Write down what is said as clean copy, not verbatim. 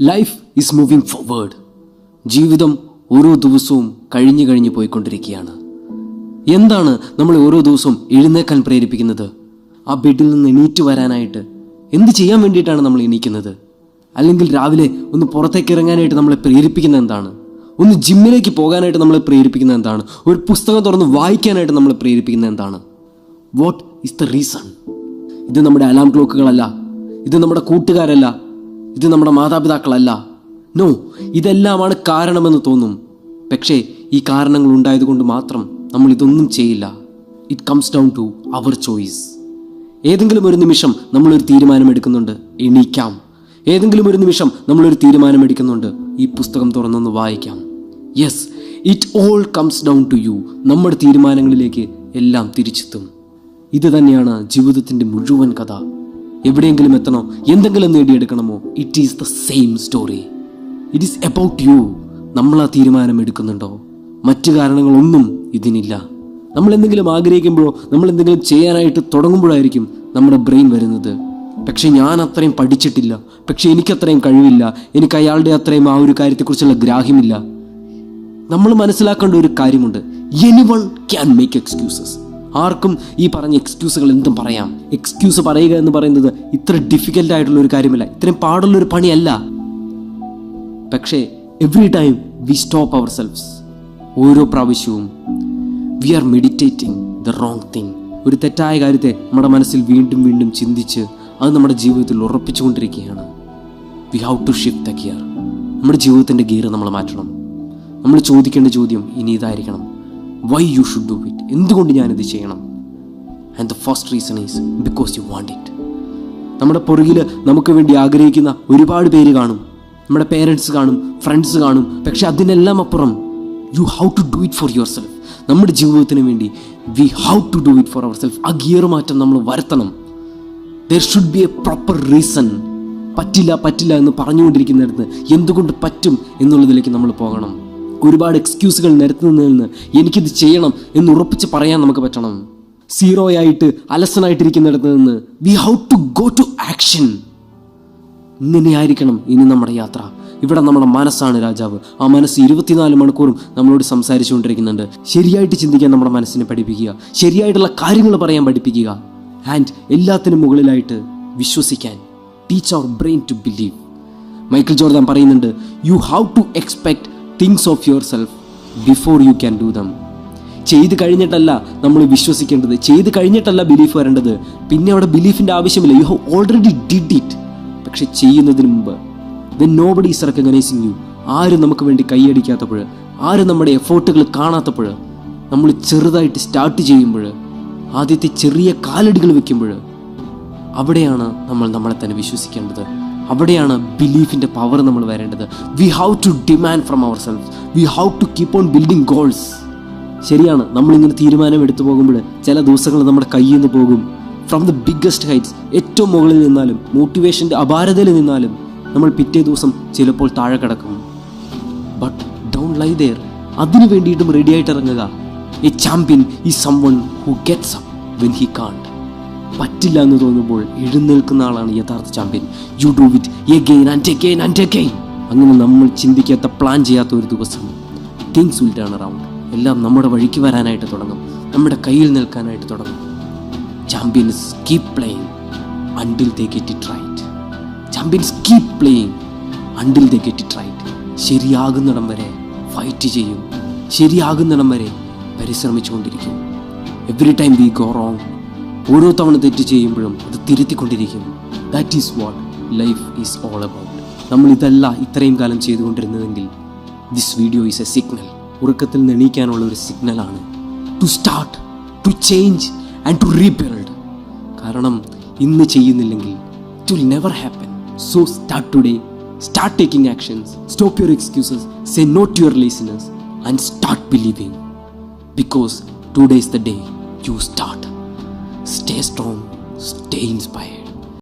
Life is moving forward. ജീവിതം ഓരോ ദിവസവും കഴിഞ്ഞു പോയിക്കൊണ്ടിരിക്കുകയാണ്. എന്താണ് നമ്മളെ ഓരോ ദിവസവും എഴുന്നേക്കാൻ പ്രേരിപ്പിക്കുന്നത്? ആ ബെഡിൽ നിന്ന് എണീറ്റ് വരാനായിട്ട് എന്ത് ചെയ്യാൻ വേണ്ടിയിട്ടാണ് നമ്മൾ എണീക്കുന്നത്? അല്ലെങ്കിൽ രാവിലെ ഒന്ന് പുറത്തേക്ക് ഇറങ്ങാനായിട്ട് നമ്മളെ പ്രേരിപ്പിക്കുന്നത് എന്താണ്? ഒന്ന് ജിമ്മിലേക്ക് പോകാനായിട്ട് നമ്മളെ പ്രേരിപ്പിക്കുന്നത് എന്താണ്? ഒരു പുസ്തകം തുറന്ന് വായിക്കാനായിട്ട് നമ്മളെ പ്രേരിപ്പിക്കുന്നത് എന്താണ്? What is the reason? ഇത് നമ്മുടെ അലാം ക്ലോക്കുകളല്ല, ഇത് നമ്മുടെ കൂട്ടുകാരല്ല, ഇത് നമ്മുടെ മാതാപിതാക്കളല്ല. നോ, ഇതെല്ലാമാണ് കാരണമെന്ന് തോന്നും. പക്ഷേ ഈ കാരണങ്ങൾ ഉണ്ടായതുകൊണ്ട് മാത്രം നമ്മൾ ഇതൊന്നും ചെയ്യില്ല. It comes down to our choice. ഏതെങ്കിലും ഒരു നിമിഷം നമ്മളൊരു തീരുമാനമെടുക്കുന്നുണ്ട്, എണീക്കാം. ഏതെങ്കിലും ഒരു നിമിഷം നമ്മളൊരു തീരുമാനമെടുക്കുന്നുണ്ട്, ഈ പുസ്തകം തുറന്നൊന്ന് വായിക്കാം. Yes, it all comes down to you. നമ്മുടെ തീരുമാനങ്ങളിലേക്ക് എല്ലാം തിരിച്ചെത്തും. ഇത് തന്നെയാണ് ജീവിതത്തിൻ്റെ മുഴുവൻ കഥ. എവിടെയെങ്കിലും എത്തണോ, എന്തെങ്കിലും നേടിയെടുക്കണമോ, it is the same story. It is about you. നമ്മൾ ആ തീരുമാനം എടുക്കുന്നുണ്ടോ? മറ്റു കാരണങ്ങളൊന്നും ഇതിനില്ല. നമ്മൾ എന്തെങ്കിലും ആഗ്രഹിക്കുമ്പോഴോ നമ്മൾ എന്തെങ്കിലും ചെയ്യാനായിട്ട് തുടങ്ങുമ്പോഴായിരിക്കും നമ്മുടെ ബ്രെയിൻ വരുന്നത്, പക്ഷെ ഞാൻ അത്രയും പഠിച്ചിട്ടില്ല, പക്ഷെ എനിക്കത്രയും കഴിവില്ല, എനിക്ക് അയാളുടെ അത്രയും ആ ഒരു കാര്യത്തെക്കുറിച്ചുള്ള ഗ്രാഹ്യമില്ല. നമ്മൾ മനസ്സിലാക്കേണ്ട ഒരു കാര്യമുണ്ട്, എനിവൺ ക്യാൻ മേക്ക് എക്സ്ക്യൂസസ്. ആർക്കും ഈ പറഞ്ഞ എക്സ്ക്യൂസുകൾ എന്തും പറയാം. എക്സ്ക്യൂസ് പറയുക എന്ന് പറയുന്നത് ഇത്ര ഡിഫിക്കൽട്ട് ആയിട്ടുള്ള ഒരു കാര്യമല്ല, ഇത്രയും പാടുള്ളൊരു പണിയല്ല. പക്ഷേ every time we stop ourselves. ഓരോ പ്രാവശ്യവും we are meditating the wrong thing. ഒരു തെറ്റായ കാര്യത്തെ നമ്മുടെ മനസ്സിൽ വീണ്ടും വീണ്ടും ചിന്തിച്ച് അത് നമ്മുടെ ജീവിതത്തിൽ ഉറപ്പിച്ചുകൊണ്ടിരിക്കുകയാണ്. We have to shift the gear. നമ്മുടെ ജീവിതത്തിൻ്റെ ഗിയർ നമ്മൾ മാറ്റണം. നമ്മൾ ചോദിക്കേണ്ട ചോദ്യം ഇനി ഇതായിരിക്കണം, why you should do it? എന്തുകൊണ്ട് ഞാനിത് ചെയ്യണം? And the first reason is because you want it. നമ്മുടെ പുറകിൽ നമുക്ക് വേണ്ടി ആഗ്രഹിക്കുന്ന ഒരുപാട് പേര് കാണും. നമ്മുടെ പേരൻസ് കാണും, ഫ്രണ്ട്സ് കാണും. പക്ഷെ അതിനെല്ലാം അപ്പുറം you how to do it for yourself. നമ്മുടെ ജീവിതത്തിന് വേണ്ടി we how to do it for ourself. ആ ഗിയർ മാറ്റം നമ്മൾ വരുത്തണം. There should be a proper reason. പറ്റില്ല എന്ന് പറഞ്ഞുകൊണ്ടിരിക്കുന്നിടത്ത് എന്തുകൊണ്ട് പറ്റും എന്നുള്ളതിലേക്ക് നമ്മൾ പോകണം. ഒരുപാട് എക്സ്ക്യൂസുകൾ നിരത്തുന്നതിൽ നിന്ന് എനിക്കിത് ചെയ്യണം എന്ന് ഉറപ്പിച്ച് പറയാൻ നമുക്ക് പറ്റണം. സീറോയായിട്ട് അലസനായിട്ടിരിക്കുന്നിടത്ത് നിന്ന് we how to go to action. ഇങ്ങനെയായിരിക്കണം ഇനി നമ്മുടെ യാത്ര. ഇവിടെ നമ്മുടെ മനസ്സാണ് രാജാവ്. ആ മനസ്സ് 24 മണിക്കൂറും നമ്മളോട് സംസാരിച്ചുകൊണ്ടിരിക്കുന്നുണ്ട്. ശരിയായിട്ട് ചിന്തിക്കാൻ നമ്മുടെ മനസ്സിനെ പഠിപ്പിക്കുക, ശരിയായിട്ടുള്ള കാര്യങ്ങൾ പറയാൻ പഠിപ്പിക്കുക, ആൻഡ് എല്ലാത്തിനും മുകളിലായിട്ട് വിശ്വസിക്കാൻ. Teach our brain to believe. Michael Jordan പറയുന്നുണ്ട്, you have to expect things of yourself before you can do them. ചെയ്ത് കഴിഞ്ഞിട്ടല്ല നമ്മൾ വിശ്വസിക്കേണ്ടത്, ചെയ്ത് കഴിഞ്ഞിട്ടല്ല ബിലീഫ് വരേണ്ടത്. പിന്നെ അവിടെ ബിലീഫിൻ്റെ ആവശ്യമില്ല, you have already did it. പക്ഷെ ചെയ്യുന്നതിന് മുമ്പ് when nobody is recognizing you, ആരും നമുക്ക് വേണ്ടി കൈയടിക്കാത്തപ്പോൾ, ആരും നമ്മുടെ എഫേർട്ടുകൾ കാണാത്തപ്പോൾ, നമ്മൾ ചെറുതായിട്ട് സ്റ്റാർട്ട് ചെയ്യുമ്പോൾ, ആദ്യത്തെ ചെറിയ കാലടികൾ വെക്കുമ്പോൾ, അവിടെയാണ് നമ്മൾ നമ്മളെ തന്നെ വിശ്വസിക്കേണ്ടത്. അവിടെയാണ് ബിലീഫിൻ്റെ പവർ നമ്മൾ വരേണ്ടത്. We have to demand from ourself. We have to keep on building goals. ശരിയാണ്, നമ്മളിങ്ങനെ തീരുമാനം എടുത്തു പോകുമ്പോൾ ചില ദിവസങ്ങൾ നമ്മുടെ കയ്യിൽ നിന്ന് പോകും. ഫ്രം ദ ബിഗ്ഗസ്റ്റ് ഹൈറ്റ്സ്, ഏറ്റവും മുകളിൽ നിന്നാലും, മോട്ടിവേഷൻ്റെ അപാരതയിൽ നിന്നാലും നമ്മൾ പിറ്റേ ദിവസം ചിലപ്പോൾ താഴെ കിടക്കും. But don't lie there. അതിനു വേണ്ടിയിട്ടും റെഡി ആയിട്ട് ഇറങ്ങുക. A champion is someone who gets up when he can't. പറ്റില്ല എന്ന് തോന്നുമ്പോൾ എഴുന്നേൽക്കുന്ന ആളാണ് യഥാർത്ഥ champion. You do it again and again and again. അങ്ങനെ നമ്മൾ ചിന്തിക്കാത്ത, പ്ലാൻ ചെയ്യാത്ത ഒരു ദിവസം തിങ്സ് വിൽ ടേൺ അറൗണ്ട്. എല്ലാം നമ്മുടെ വഴിക്ക് വരാനായിട്ട് തുടങ്ങും, നമ്മുടെ കയ്യിൽ നിൽക്കാനായിട്ട് തുടങ്ങും. Champions keep playing until they get it right. Champions keep playing until they get it right. ശരിയാകുന്നിടം വരെ ഫൈറ്റ് ചെയ്യും, ശരിയാകുന്നിടം വരെ പരിശ്രമിച്ചുകൊണ്ടിരിക്കും. Every time we go wrong. ഓരോ തവണ തെറ്റ് ചെയ്യുമ്പോഴും അത് തിരുത്തിക്കൊണ്ടിരിക്കും. That is what life is all about. നമ്മൾ ഇതല്ല ഇത്രയും കാലം ചെയ്തുകൊണ്ടിരുന്നതെങ്കിൽ this video is a signal. ഉറക്കത്തിൽ നിന്ന് എണീക്കാനുള്ള ഒരു സിഗ്നലാണ്. To start, to change and to rebuild. കാരണം ഇന്ന് ചെയ്യുന്നില്ലെങ്കിൽ it will never happen. So start today. Start taking actions. Stop your excuses. Say no to your laziness and start believing. Because today is the day you start. Stay strong. Stay inspired.